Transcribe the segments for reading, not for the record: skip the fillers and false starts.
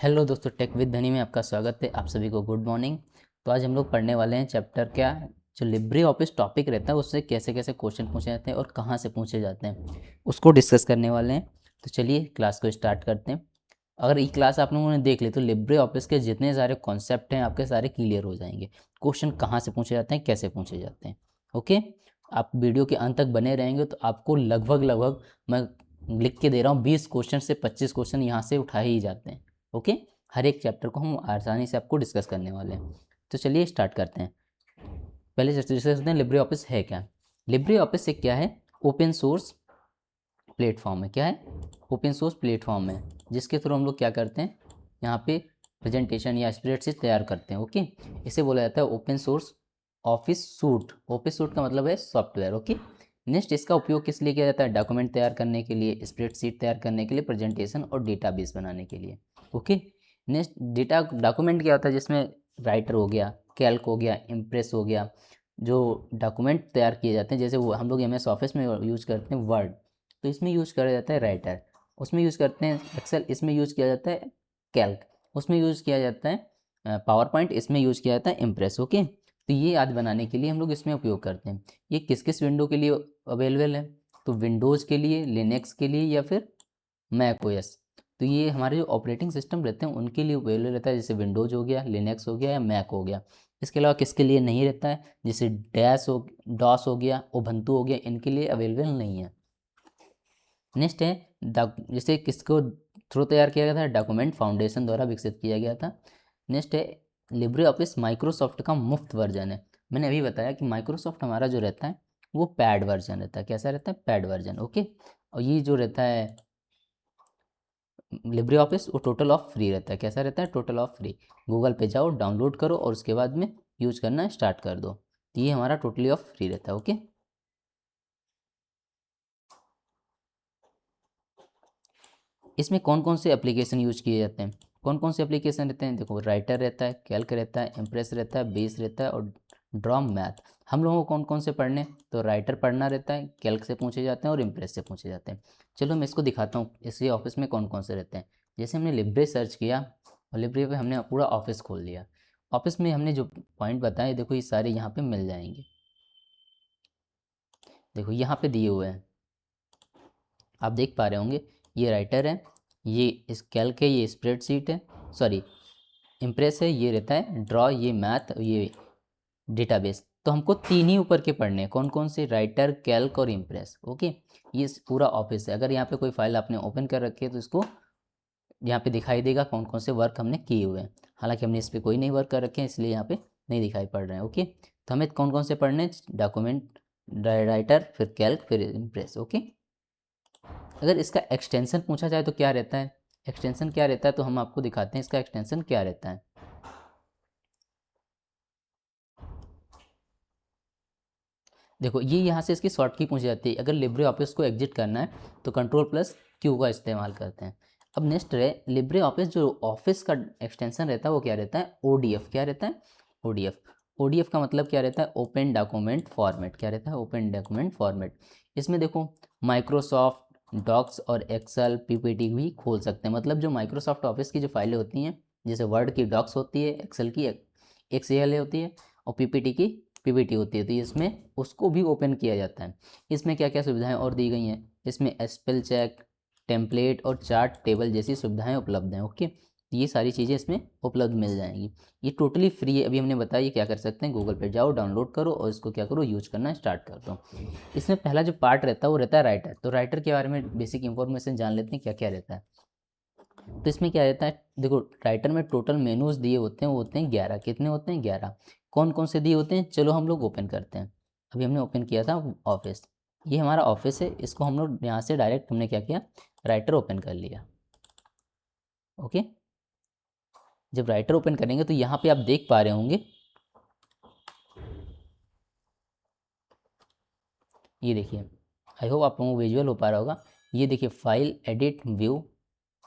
Hello दोस्तों, take with धनी में आपका स्वागत है। आप सभी को गुड मॉर्निंग। तो आज हम लोग पढ़ने वाले हैं चैप्टर क्या जो लिब्रे ऑफिस टॉपिक रहता है उससे कैसे कैसे क्वेश्चन पूछे जाते हैं और कहाँ से पूछे जाते हैं उसको डिस्कस करने वाले हैं। तो चलिए क्लास को स्टार्ट करते हैं। अगर ये क्लास आप लोगों ने देख ली तो लिब्रे ऑफिस के जितने सारे कॉन्सेप्ट हैं आपके सारे क्लियर हो जाएंगे। क्वेश्चन कहाँ से पूछे जाते हैं, कैसे पूछे जाते हैं। ओके, आप वीडियो के अंत तक बने रहेंगे तो आपको लगभग मैं लिख के दे रहा हूँ 20 क्वेश्चन से 25 क्वेश्चन यहाँ से उठाए ही जाते हैं। ओके, हर एक चैप्टर को हम आसानी से आपको डिस्कस करने वाले हैं। तो चलिए स्टार्ट करते हैं। पहले डिस्कस करते हैं लिब्रे ऑफिस है क्या। लिब्रे ऑफिस एक क्या है, ओपन सोर्स प्लेटफॉर्म है। क्या है? ओपन सोर्स प्लेटफॉर्म है जिसके थ्रू हम लोग क्या करते हैं, यहाँ पे प्रेजेंटेशन या स्प्रेडशीट तैयार करते हैं। ओके, इसे बोला जाता है open source office suit. Office suit का मतलब है सॉफ्टवेयर। ओके, नेक्स्ट इसका उपयोग किस लिए किया जाता है? डॉक्यूमेंट तैयार करने के लिए, स्प्रेडशीट तैयार करने के लिए, प्रेजेंटेशन और डेटाबेस बनाने के लिए। ओके, नेक्स्ट डेटा डॉक्यूमेंट क्या होता है, जिसमें राइटर हो गया, कैल्क हो गया, इम्प्रेस हो गया। जो डॉक्यूमेंट तैयार किए जाते हैं जैसे वो हम लोग एमएस ऑफिस में यूज करते हैं वर्ड, तो इसमें यूज करा जाता है राइटर। उसमें यूज करते हैं एक्सेल, इसमें यूज किया जाता है कैल्क, उसमें यूज किया जाता है पावर पॉइंट, इसमें यूज किया जाता है इम्प्रेस। ओके, तो ये आज बनाने के लिए हम लोग इसमें उपयोग करते हैं। ये किस किस विंडो के लिए अवेलेबल है? तो विंडोज़ के लिए, लिनक्स के लिए या फिर मैक ओएस। तो ये हमारे जो ऑपरेटिंग सिस्टम रहते हैं उनके लिए अवेलेबल रहता है, जैसे विंडोज़ हो गया, लिनक्स हो गया या मैक हो गया। इसके अलावा किसके लिए नहीं रहता है? जैसे डॉस हो गया, उबंटू हो गया, इनके लिए अवेलेबल नहीं है। नेक्स्ट है जैसे किसको थ्रू तैयार किया गया था? डॉक्यूमेंट फाउंडेशन द्वारा विकसित किया गया था। नेक्स्ट है लिब्रे ऑफिस माइक्रोसॉफ्ट का मुफ्त वर्जन है। मैंने अभी बताया कि माइक्रोसॉफ्ट हमारा जो रहता है वो पैड वर्जन रहता है। कैसा रहता है? Pad version. ओके, और ये जो रहता है लिब्रे ऑफिस वो टोटल ऑफ फ्री रहता है। कैसा रहता है? Total of free. गूगल पे जाओ, डाउनलोड करो और उसके बाद में यूज करना स्टार्ट कर दो। तो ये हमारा टोटली ऑफ फ्री रहता है। ओके, इसमें कौन कौन से एप्लीकेशन यूज किए जाते हैं? कौन कौन से एप्लीकेशन रहते हैं? देखो, राइटर रहता है, कैल्क रहता है, इम्प्रेस रहता है, बेस रहता है और ड्रॉ मैथ। हम लोगों को कौन कौन से पढ़ने? तो राइटर पढ़ना रहता है, कैल्क से पूछे जाते हैं और इम्प्रेस से पूछे जाते हैं। चलो मैं इसको दिखाता हूँ इसी ऑफिस में कौन कौन से रहते हैं। जैसे हमने लिब्रे सर्च किया और लिब्रे पे हमने पूरा ऑफिस खोल लिया। ऑफिस में हमने जो पॉइंट बताए, देखो ये सारे यहाँ पे मिल जाएंगे। देखो यहाँ पे दिए हुए हैं, आप देख पा रहे होंगे। ये राइटर है, ये इस कैल्क है, ये स्प्रेडशीट है, सॉरी इम्प्रेस है, ये रहता है ड्रॉ, ये मैथ, ये डेटाबेस। तो हमको तीन ही ऊपर के पढ़ने हैं। कौन कौन से? राइटर, कैल्क और इम्प्रेस। ओके, ये पूरा ऑफिस है। अगर यहाँ पे कोई फाइल आपने ओपन कर रखी है तो इसको यहाँ पे दिखाई देगा कौन कौन से वर्क हमने किए हुए हैं। हालांकि हमने इस पर कोई नहीं वर्क कर रखे हैं इसलिए यहाँ पे नहीं दिखाई पड़ रहे हैं। ओके, तो हमें कौन कौन से पढ़ने हैं? डॉक्यूमेंट, राइटर, फिर कैल्क, फिर इम्प्रेस। ओके, अगर इसका एक्सटेंशन पूछा जाए तो क्या रहता है? एक्सटेंशन क्या रहता है तो हम आपको दिखाते हैं इसका एक्सटेंशन क्या रहता है। देखो, ये यहाँ से इसकी शॉर्ट की पूछी जाती है। अगर लिब्रे ऑफिस को एग्जिट करना है तो कंट्रोल प्लस क्यू का इस्तेमाल करते हैं। अब नेक्स्ट है लिब्रे ऑफिस, जो ऑफिस का एक्सटेंशन रहता है वो क्या रहता है? ओडीएफ। क्या रहता है? ओडीएफ। ओडीएफ का मतलब क्या रहता है? Open document format. क्या रहता है? Open document format. इसमें देखो माइक्रोसॉफ्ट डॉक्स और एक्सेल, पीपीटी भी खोल सकते हैं। मतलब जो माइक्रोसॉफ्ट ऑफिस की जो फाइलें होती हैं, जैसे वर्ड की डॉक्स होती है, एक्सेल की एक्सेल होती है और पीपीटी की पीपीटी होती है, तो इसमें उसको भी ओपन किया जाता है। इसमें क्या क्या सुविधाएं और दी गई हैं? इसमें स्पेल चेक, टेम्पलेट और चार्ट टेबल जैसी सुविधाएं उपलब्ध हैं। ओके, तो ये सारी चीज़ें इसमें उपलब्ध मिल जाएंगी। ये टोटली फ्री है। अभी हमने बताया क्या कर सकते हैं, गूगल पे जाओ, डाउनलोड करो और इसको क्या करो, यूज करना स्टार्ट कर दो। इसमें पहला जो पार्ट रहता है वो रहता है राइटर। तो राइटर के बारे में बेसिक इंफॉर्मेशन जान लेते हैं क्या क्या रहता है। तो इसमें क्या रहता है? देखो, राइटर में टोटल मेनूज दिए होते हैं, वो होते हैं 11। कितने होते हैं? 11। कौन कौन से दिए होते हैं? चलो हम लोग ओपन करते हैं। अभी हमने ओपन किया था ऑफिस, ये हमारा ऑफिस है। इसको हम लोग यहाँ से डायरेक्ट हमने क्या किया, राइटर ओपन कर लिया। ओके, जब राइटर ओपन करेंगे तो यहाँ पे आप देख पा रहे होंगे, ये देखिए, आई होप आप लोगों को विजुअल हो पा रहा होगा। ये देखिए, file, edit, view,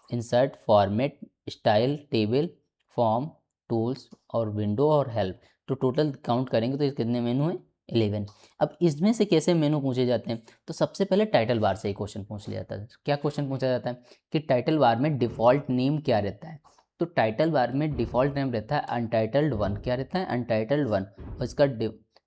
insert, format, style, table, form, tools और विंडो और हेल्प। तो टोटल काउंट करेंगे तो ये कितने मेनू हैं? 11। अब इसमें से कैसे मेनू पूछे जाते हैं? तो सबसे पहले टाइटल बार से ही क्वेश्चन पूछ लिया जाता है। क्या क्वेश्चन पूछा जाता है कि टाइटल बार में डिफ़ॉल्ट नेम क्या रहता है? तो टाइटल बार में डिफ़ॉल्ट नेम रहता है अनटाइटल्ड वन, क्या रहता है अनटाइटल्ड वन, और इसका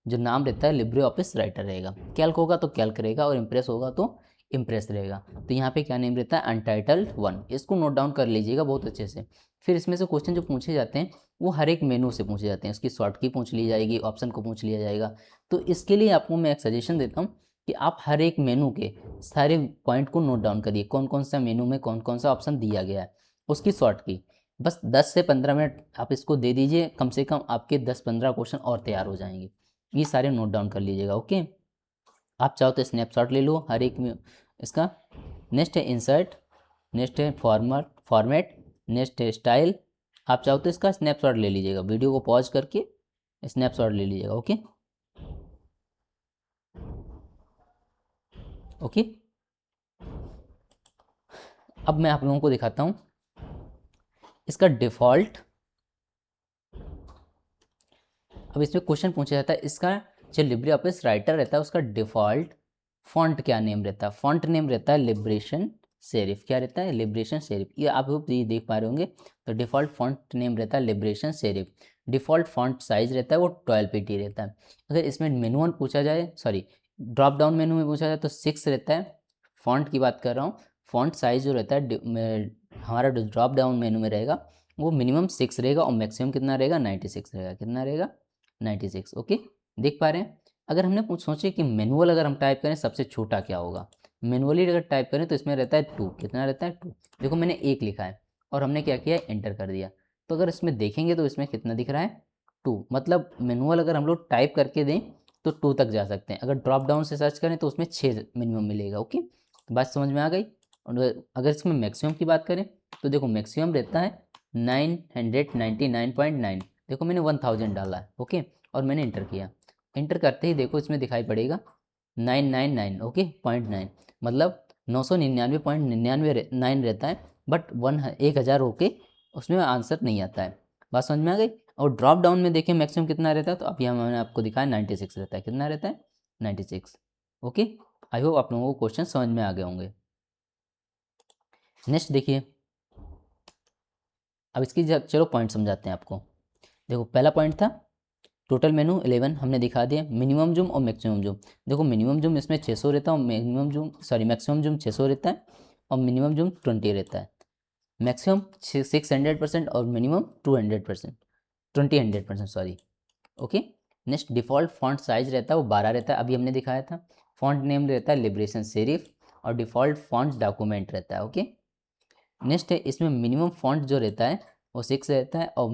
जो नाम रहता है लिब्रे ऑफिस राइटर रहेगा। कैल्क होगा तो कैल्क रहेगा और इम्प्रेस होगा तो इम्प्रेस रहेगा। तो यहाँ पे क्या नेम रहता है अनटाइटल्ड वन, इसको नोट डाउन कर लीजिएगा बहुत अच्छे से। फिर इसमें से क्वेश्चन जो पूछे जाते हैं वो हर एक मेनू से पूछे जाते हैं, उसकी शॉर्ट की पूछ ली जाएगी, ऑप्शन को पूछ लिया जाएगा। तो इसके लिए आपको मैं एक सजेशन देता हूँ कि आप हर एक मेनू के सारे पॉइंट को नोट डाउन करिए, कौन कौन सा मेनू में कौन कौन सा ऑप्शन दिया गया है, उसकी शॉर्ट की। बस 10 से 15 मिनट आप इसको दे दीजिए, कम से कम आपके 10-15 क्वेश्चन और तैयार हो जाएंगे। ये सारे नोट डाउन कर लीजिएगा, ओके। आप चाहो तो स्नैपशॉट ले लो हर एक में इसका। नेक्स्ट है इंसर्ट, नेक्स्ट है फॉर्मेट, नेक्स्ट है स्टाइल। आप चाहो तो इसका स्नैपशॉट ले लीजिएगा, वीडियो को पॉज करके स्नैपशॉट ले लीजिएगा, ओके ओके। अब मैं आप लोगों को दिखाता हूँ इसका डिफ़ॉल्ट। अब इसमें क्वेश्चन पूछा जाता है इसका जो लिब्रे ऑफिस राइटर रहता है उसका डिफ़ॉल्ट फॉन्ट क्या नेम रहता है। फॉन्ट नेम रहता है लिब्रेशन सेरिफ, क्या रहता है लिब्रेशन सेरिफ, ये आप लोग ये देख पा रहे होंगे। तो डिफ़ॉल्ट फॉन्ट नेम रहता है liberation serif. Default font size रहता है वो 12 पीटी रहता है। अगर इसमें मेनू वन पूछा जाए, सॉरी ड्रॉप डाउन मेनू में पूछा जाए तो 6 रहता है। फॉन्ट की बात कर रहा हूँ, फॉन्ट साइज़ जो रहता है हमारा ड्रॉप डाउन मेनू में रहेगा वो मिनिमम 6 रहेगा और मैक्सिमम कितना रहेगा 96 रहेगा, कितना रहेगा 96, ओके। देख पा रहे हैं। अगर हमने कुछ सोचे कि मैनुअल अगर हम टाइप करें सबसे छोटा क्या होगा, मैनुअली अगर टाइप करें तो इसमें रहता है 2, कितना रहता है 2। देखो मैंने 1 लिखा है और हमने क्या किया एंटर कर दिया, तो अगर इसमें देखेंगे तो इसमें कितना दिख रहा है 2। मतलब मैनुअल अगर हम लोग टाइप करके दें तो 2 तक जा सकते हैं। अगर ड्रॉप डाउन से सर्च करें तो उसमें 6 मिनिमम मिलेगा, ओके। बात समझ में आ गई। और अगर इसमें मैक्सिमम की बात करें तो देखो मैक्सिमम रहता है 999.9। देखो मैंने 1000 डाला है, ओके, और मैंने इंटर किया। इंटर करते ही देखो इसमें दिखाई पड़ेगा 999, ओके 0.9, मतलब 999.99 रहता है, बट 1000 होके उसमें आंसर नहीं आता है। बात समझ में आ गई। और ड्रॉप डाउन में देखें मैक्सिमम कितना रहता है, तो अभी मैंने आपको दिखाया 96 रहता है, कितना रहता है 96, ओके। आई होप आप लोगों को क्वेश्चन समझ में आ गए होंगे। नेक्स्ट देखिए, अब इसकी चलो पॉइंट समझाते हैं आपको। देखो पहला पॉइंट था टोटल मेनू 11 हमने दिखा दिया, मिनिमम जूम और मैक्सिमम जूम। देखो मिनिमम जूम इसमें 600 रहता है और minimum zoom sorry maximum zoom 600 रहता है और मिनिमम जूम 20 रहता है। मैक्सिमम 600% और minimum 200%, 20% sorry, okay. Next default font size रहता है वो 12 रहता है, अभी हमने दिखाया था। फॉन्ट नेम रहता है लिब्रेशन सेरिफ और डिफ़ॉल्ट फॉन्ट डॉक्यूमेंट रहता है, ओके। नेक्स्ट है इसमें मिनिमम फॉन्ट जो रहता है वो 6 रहता है और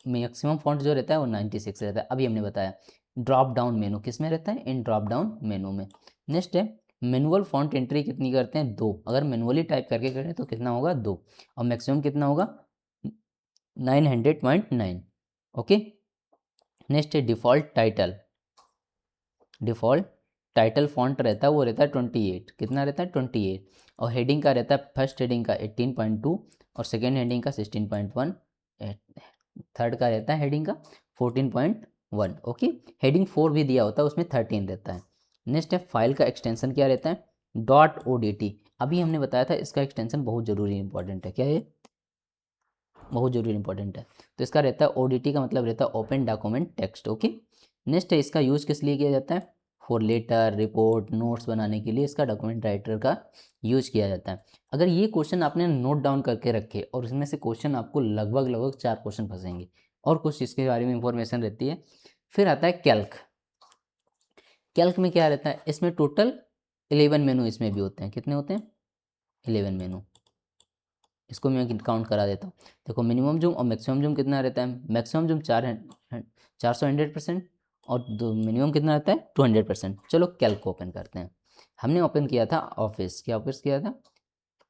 मैक्सिमम फॉन्ट जो रहता है वो 96 रहता है, अभी हमने बताया। ड्रॉप डाउन मेनू किस में रहता है, इन ड्रॉप डाउन मेनू में। नेक्स्ट है मैनुअल फॉन्ट एंट्री कितनी करते हैं 2, अगर मैनुअली टाइप करके करें तो कितना होगा 2, और मैक्सिमम कितना होगा 900.9, ओके। नेक्स्ट है default title, default title font रहता है वो रहता है 28, कितना रहता है 28, और हेडिंग का रहता है फर्स्ट हेडिंग का 18.2 और सेकेंड हेडिंग का 16.1, थर्ड का रहता है हेडिंग का 14.1, ओके। हेडिंग 4 भी दिया होता है उसमें 13 रहता है। नेक्स्ट है फाइल का एक्सटेंशन क्या रहता है .odt, अभी हमने बताया था इसका एक्सटेंशन बहुत ज़रूरी इंपॉर्टेंट है, क्या है बहुत ज़रूरी इंपॉर्टेंट है। तो इसका रहता है ODT का मतलब रहता है open document text, okay. Next है इसका यूज़ किस लिए किया जाता है, फॉर लेटर रिपोर्ट नोट्स बनाने के लिए इसका डॉक्यूमेंट राइटर का यूज किया जाता है। अगर ये क्वेश्चन आपने नोट डाउन करके रखे और इसमें से क्वेश्चन आपको लगभग 4 क्वेश्चन फंसेंगे और कुछ इसके बारे में इंफॉर्मेशन रहती है। फिर आता है कैल्क। कैल्क में क्या रहता है, इसमें टोटल 11 मेनू इसमें भी होते हैं, कितने होते हैं 11 मेनू। इसको मैं काउंट करा देता हूँ। देखो मिनिमम जूम और मैक्सिमम जूम कितना रहता है, मैक्सिमम जूम 400% और मिनिमम कितना रहता है 200%। चलो कैल्क को ओपन करते हैं। हमने ओपन किया था ऑफिस, क्या ऑफिस किया था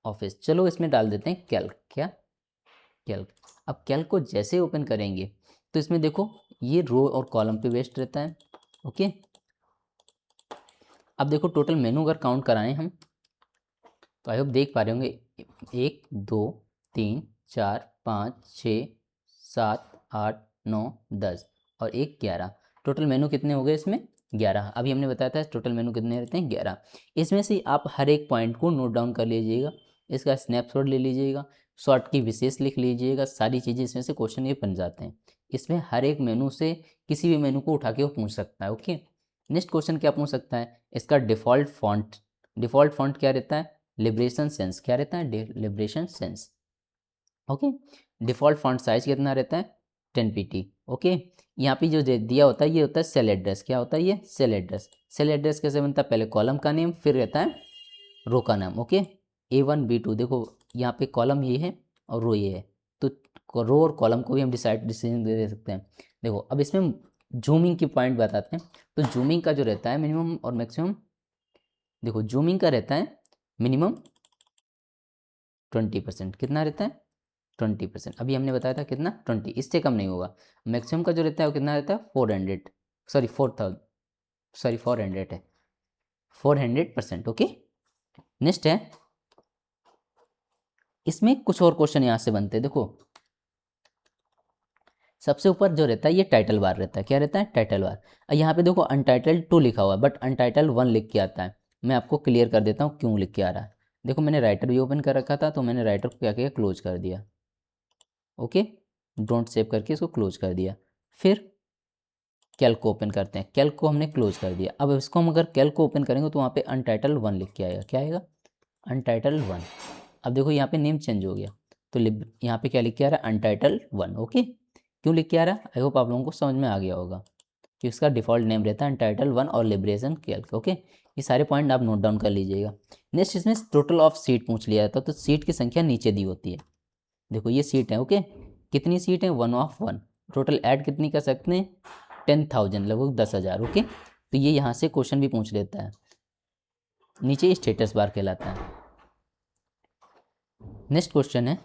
ऑफिस। चलो इसमें डाल देते हैं कैल्क, क्या कैल्क। अब कैल्क को जैसे ओपन करेंगे तो इसमें देखो ये रो और कॉलम पे बेस्ड रहता है, ओके। अब देखो टोटल मेनू अगर काउंट कराएं हम तो आई होप देख पा रहे होंगे 1 2 3 4 5 6 7 8 9 10 और 1 11। टोटल मेनू कितने हो गए इसमें 11। अभी हमने बताया था टोटल मेनू कितने रहते हैं 11। इसमें से आप हर एक पॉइंट को नोट डाउन कर लीजिएगा, इसका स्नैपशॉट ले लीजिएगा। शॉर्ट की विशेष लिख लीजिएगा, सारी चीज़ें इसमें से क्वेश्चन ये बन जाते हैं। इसमें हर एक मेनू से किसी भी मेनू को उठा के वो पूछ सकता है। ओके, नेक्स्ट क्वेश्चन क्या पूछ सकता है, इसका डिफ़ॉल्ट फॉन्ट क्या रहता है, लिबरेशन सेंस, क्या रहता है, liberation sense. Okay, default font size कितना रहता है, 10 pt। ओके, यहाँ पे जो दिया होता है ये होता है सेल एड्रेस, क्या होता है ये, सेल एड्रेस। सेल एड्रेस कैसे बनता है, पहले कॉलम का नेम फिर रहता है रो का नाम। ओके, A1 B2, देखो यहाँ पे कॉलम ये है और रो ये है, तो रो और कॉलम को भी हम डिसीजन दे सकते हैं। देखो अब इसमें जूमिंग की पॉइंट बताते हैं। तो जूमिंग का जो रहता है मिनिमम और मैक्सिमम, देखो जूमिंग का रहता है मिनिमम 20%, कितना रहता है 20%, अभी हमने बताया था कितना 20, इससे कम नहीं होगा। मैक्सिमम का जो रहता है वो कितना रहता है 400, सॉरी 4000, सॉरी 400 है, 400%। ओके, नेक्स्ट है, इसमें कुछ और क्वेश्चन यहाँ से बनते हैं। देखो सबसे ऊपर जो रहता है ये टाइटल बार रहता है, क्या रहता है, टाइटल बार। यहाँ पे देखो अनटाइटल्ड 2 लिखा हुआ है बट अनटाइटल्ड 1 लिख के आता है। मैं आपको क्लियर कर देता हूँ क्यों लिख के आ रहा है। देखो मैंने राइटर भी ओपन कर रखा था, तो मैंने राइटर को क्या किया, क्लोज कर दिया। ओके, डोंट सेव करके इसको क्लोज कर दिया। फिर कैल्क को ओपन करते हैं, कैल्क को हमने क्लोज कर दिया। अब इसको हम अगर कैल्क को ओपन करेंगे तो वहाँ पे अनटाइटल्ड 1 लिख के आएगा, क्या आएगा, अनटाइटल्ड 1। अब देखो यहाँ पे नेम चेंज हो गया, तो यहाँ पे क्या लिख के आ रहा है, अनटाइटल्ड 1। ओके, क्यों लिख के आ रहा है, आई होप आप लोगों को समझ में आ गया होगा कि इसका डिफ़ॉल्ट नेम रहता है अनटाइटल्ड 1 और लिबरेशन कैल्क। ओके, ये सारे पॉइंट आप नोट डाउन कर लीजिएगा। नेक्स्ट इसमें टोटल ऑफ सीट पूछ लिया जाता है, तो सीट की संख्या नीचे दी होती है। देखो ये सीट है, ओके, कितनी सीट है, 1 of 1। टोटल ऐड कितनी कर सकते हैं, 10,000, लगभग 10,000। ओके, तो ये यहाँ से क्वेश्चन भी पूछ लेता है। नीचे स्टेटस बार कहलाता है। नेक्स्ट क्वेश्चन है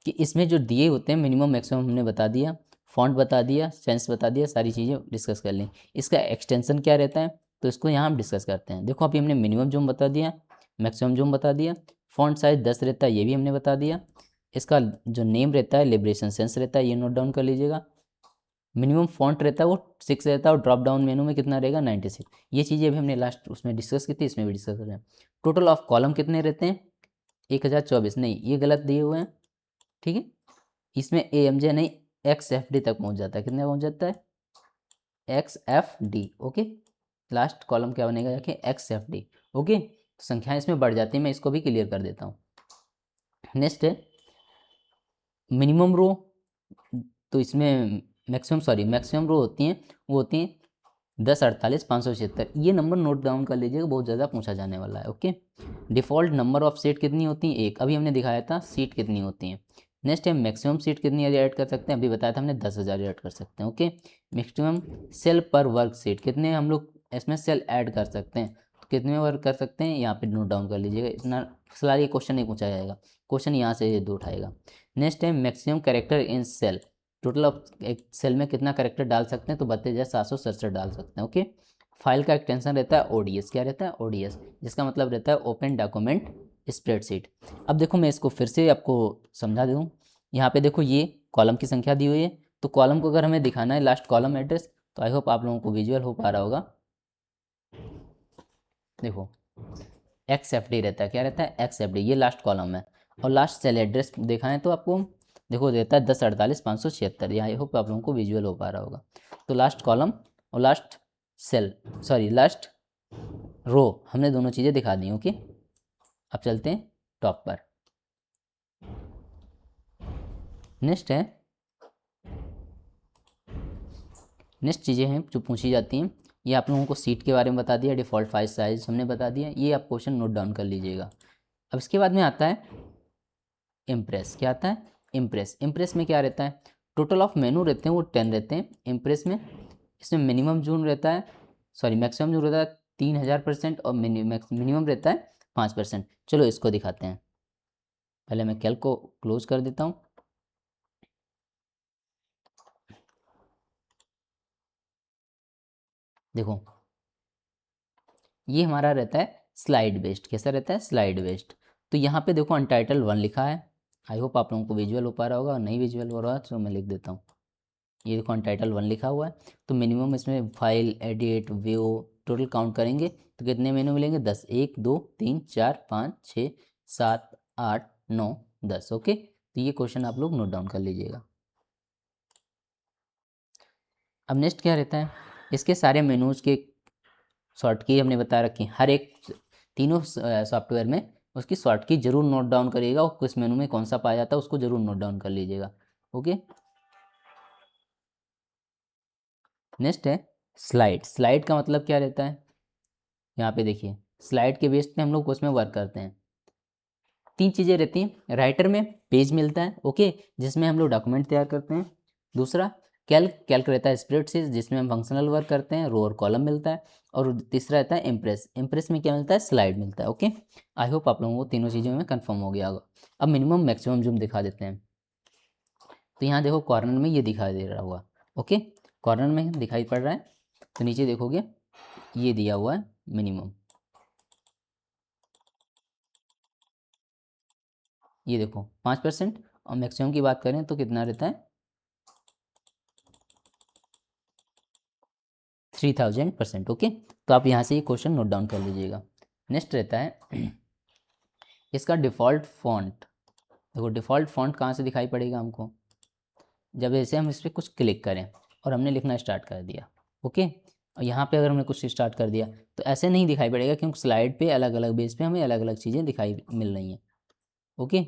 कि इसमें जो दिए होते हैं मिनिमम मैक्सिमम हमने बता दिया, फॉन्ट बता दिया, सेंस बता दिया, सारी चीज़ें डिस्कस कर ली। इसका एक्सटेंशन क्या रहता है, तो इसको यहाँ हम डिस्कस करते हैं। देखो अभी हमने मिनिमम जूम बता दिया, मैक्सिमम जूम बता दिया, फॉन्ट साइज 10 रहता है ये भी हमने बता दिया। इसका जो नेम रहता है लिबरेशन सेंस रहता है, ये नोट डाउन कर लीजिएगा। मिनिमम फॉन्ट रहता है वो 6 रहता है और ड्रॉप डाउन मेनू में कितना रहेगा 96। ये चीज़ें अभी हमने लास्ट उसमें डिस्कस की थी, इसमें भी डिस्कस कर रहे हैं। टोटल ऑफ कॉलम कितने रहते हैं, 1024, नहीं ये गलत दिए हुए हैं, ठीक है। इसमें AMJ नहीं XFD तक पहुंच जाता है, कितने पहुंच जाता है XFD। ओके, लास्ट कॉलम क्या बनेगा जाके XFD। ओके, तो संख्याएं इसमें बढ़ जाती है, मैं इसको भी क्लियर कर देता हूँ। नेक्स्ट है मिनिमम रो, तो इसमें मैक्सिमम रो होती हैं, वो होती हैं 10, 48, 576। ये नंबर नोट डाउन कर लीजिएगा, बहुत ज़्यादा पूछा जाने वाला है। Okay, default number of seat कितनी होती है, एक, अभी हमने दिखाया था सीट कितनी होती हैं। नेक्स्ट है मैक्सिमम सीट कितनी ऐड कर सकते हैं, अभी बताया था हमने 10,000 ऐड कर सकते हैं। ओके, मैक्सिमम सेल पर वर्क सीट कितने हम लोग इसमें सेल ऐड कर सकते हैं, तो कितने वर्क कर सकते हैं यहाँ पे नोट डाउन कर लीजिएगा। इतना फिलहाल ये क्वेश्चन नहीं पूछा जाएगा, क्वेश्चन यहाँ से ये दो उठाएगा। नेक्स्ट है maximum character in cell, total of एक सेल में कितना कैरेक्टर डाल सकते हैं, तो 32,767 डाल सकते हैं। ओके, फाइल का एक्सटेंशन रहता है ODS, क्या रहता है ODS, जिसका मतलब रहता है ओपन डॉक्यूमेंट स्प्रेडशीट। अब देखो मैं इसको फिर से आपको समझा दूँ। यहाँ पे देखो ये कॉलम की संख्या दी हुई है, तो कॉलम को अगर हमें दिखाना है लास्ट कॉलम एड्रेस, तो आई होप आप लोगों को विजुअल हो पा रहा होगा। देखो XFD रहता है, क्या रहता है XFD, ये लास्ट कॉलम है। और लास्ट सेल एड्रेस देखा है तो आपको देखो देता है 10, 48, 576। यहाँ आई होप आप लोगों को विजुअल हो पा रहा होगा। तो लास्ट कॉलम और last cell, sorry last row, हमने दोनों चीज़ें दिखा दी। ओके, अब चलते हैं टॉप पर। नेक्स्ट है, नेक्स्ट चीज़ें हैं जो पूछी जाती हैं, ये आप लोगों को सीट के बारे में बता दिया, डिफ़ॉल्ट फाइल साइज हमने बता दिया, ये आप क्वेश्चन नोट डाउन कर लीजिएगा। अब इसके बाद में आता है इम्प्रेस, क्या आता है इम्प्रेस। इम्प्रेस में क्या रहता है, टोटल ऑफ मेनू रहते हैं वो 10 रहते हैं इम्प्रेस में। इसमें मिनिमम जून रहता है, सॉरी मैक्सिमम जून रहता है 3000% और मिनिमम रहता है 5%। चलो इसको दिखाते हैं, पहले मैं कैल्क को क्लोज कर देता हूँ। देखो ये हमारा रहता है स्लाइड बेस्ड, कैसा रहता है स्लाइड बेस्ड। तो यहाँ पे देखो अनटाइटल 1 लिखा है, आई होप आप लोगों को विजुअल हो पा रहा होगा, नहीं विजुअल हो रहा है तो मैं लिख देता हूँ। ये देखो अनटाइटल 1 लिखा हुआ है। तो मिनिमम इसमें file edit view total count करेंगे तो कितने मेनू मिलेंगे 10, 1 2 3 4 5 6 7 8 9 10। ओके, तो ये क्वेश्चन आप लोग नोट डाउन कर लीजिएगा। अब नेक्स्ट क्या रहता है, इसके सारे मेनूज के शॉर्ट की हमने बता रखी, हर एक तीनों सॉफ्टवेयर में उसकी शॉर्ट की जरूर नोट डाउन करिएगा और किस मेनू में कौन सा पाया जाता है उसको जरूर नोट डाउन कर लीजिएगा। ओके, नेक्स्ट है स्लाइड। स्लाइड का मतलब क्या रहता है, यहाँ पे देखिए स्लाइड के बेस पे हम लोग उसमें वर्क करते हैं। तीन चीज़ें रहती हैं, राइटर में पेज मिलता है, ओके, जिसमें हम लोग डॉक्यूमेंट तैयार करते हैं। दूसरा कैल्क रहता है स्प्रेडशीट, जिसमें हम फंक्शनल वर्क करते हैं, रो और कॉलम मिलता है। और तीसरा रहता है इम्प्रेस। इम्प्रेस में क्या मिलता है, स्लाइड मिलता है। ओके, आई होप आप लोगों को तीनों चीज़ों में कंफर्म हो गया होगा। अब मिनिमम मैक्सिमम जूम दिखा देते हैं। तो यहाँ देखो कॉर्नर में ये दिखाई दे रहा होगा, ओके, कॉर्नर में दिखाई पड़ रहा है। तो नीचे देखोगे ये दिया हुआ है मिनिमम, ये देखो 5%। और मैक्सिमम की बात करें तो कितना रहता है, 3000%। ओके, तो आप यहाँ से ये क्वेश्चन नोट डाउन कर लीजिएगा। नेक्स्ट रहता है इसका डिफ़ॉल्ट फॉन्ट। देखो डिफ़ॉल्ट फॉन्ट कहाँ से दिखाई पड़ेगा हमको, जब ऐसे हम इस पर कुछ क्लिक करें और हमने लिखना स्टार्ट कर दिया। ओके, और यहाँ पे अगर हमने कुछ स्टार्ट कर दिया तो ऐसे नहीं दिखाई पड़ेगा, क्योंकि स्लाइड पे अलग अलग बेस पे हमें अलग अलग चीज़ें दिखाई मिल रही हैं। ओके,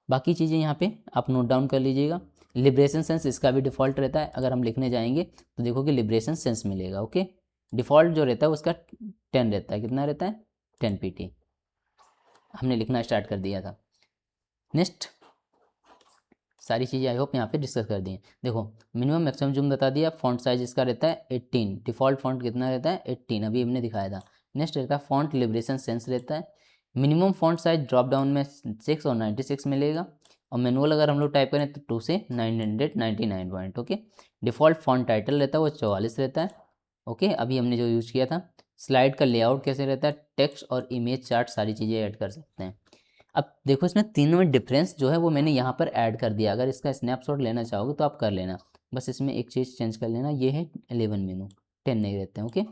बाकी चीज़ें यहाँ पे आप नोट डाउन कर लीजिएगा। लिबरेशन सेंस इसका भी डिफ़ॉल्ट रहता है, अगर हम लिखने जाएंगे तो देखोगे लिबरेशन सेंस मिलेगा। ओके, डिफ़ॉल्ट जो रहता है उसका 10 रहता है, कितना रहता है 10 PT। हमने लिखना स्टार्ट कर दिया था। नेक्स्ट सारी चीज़ें आई होप यहाँ पे डिस्कस कर दी हैं। देखो मिनिमम मैक्सिमम जूम बता दिया, फॉन्ट साइज इसका रहता है 18, डिफ़ॉल्ट फॉन्ट कितना रहता है 18, अभी हमने दिखाया था। नेक्स्ट रहता है फॉन्ट लिबरेशन सेंस रहता है। Minimum font size drop down में 6 और 96 मिलेगा, और मैनुअल अगर हम लोग टाइप करें तो 2 से 999 point. Okay, default font title रहता है वो 44 रहता है। ओके, अभी हमने जो यूज़ किया था। स्लाइड का लेआउट कैसे रहता है, टेक्स्ट और इमेज चार्ट सारी चीज़ें ऐड कर सकते हैं। अब देखो इसमें तीनों में डिफरेंस जो है वो मैंने यहाँ पर ऐड कर दिया, अगर इसका स्नैपशॉट लेना चाहोगे तो आप कर लेना, बस इसमें एक चीज़ चेंज कर लेना, ये है 11 मेनू, 10 नहीं रहते हैं। ओके,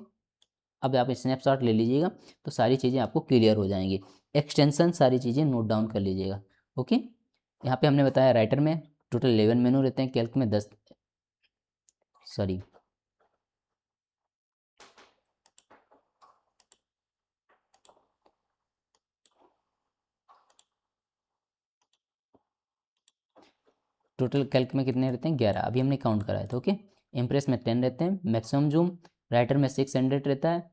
अब आप स्नैपशॉट ले लीजिएगा तो सारी चीज़ें आपको क्लियर हो जाएंगी। एक्सटेंशन सारी चीज़ें नोट डाउन कर लीजिएगा। ओके, यहाँ पे हमने बताया राइटर में टोटल 11 मेनू रहते हैं, कैल्क में 10, सॉरी टोटल कैल्क में कितने रहते हैं 11, अभी हमने काउंट कराए थे। ओके, इम्प्रेस में 10 रहते हैं, मैक्सिमम जूम राइटर में 600 रहता है,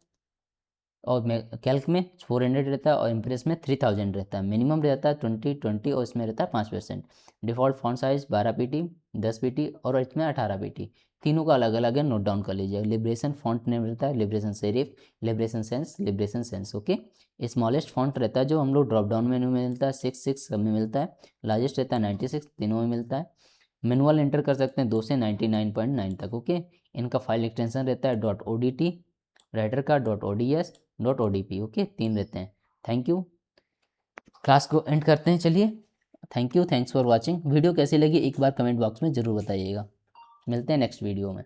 और कैल्क में 400 रहता है, और इम्प्रेस में 3000 रहता है। मिनिमम रहता है 20 और इसमें रहता है 5%। Default font size 12 PT, 10 PT और इसमें 18 PT। तीनों का अलग अलग है, नोट डाउन कर लीजिए। लिबरेशन फॉन्ट नेम रहता है liberation serif, liberation sense, liberation sense. Okay, smallest font रहता है जो हम लोग ड्रॉप डाउन मेनू में मिलता है 6 सब में मिलता है। लार्जेस्ट रहता है 96, तीनों में मिलता है। मैनुअल एंटर कर सकते हैं 2 से 99.9 तक। ओके, इनका फाइल एक्सटेंशन रहता है .odt, राइटर का .ods, .odp। ओके, 3 रहते हैं। थैंक यू, क्लास को एंड करते हैं, चलिए। Thank you, thanks for watching. Video कैसी लगी एक बार कमेंट बॉक्स में ज़रूर बताइएगा। मिलते हैं नेक्स्ट वीडियो में।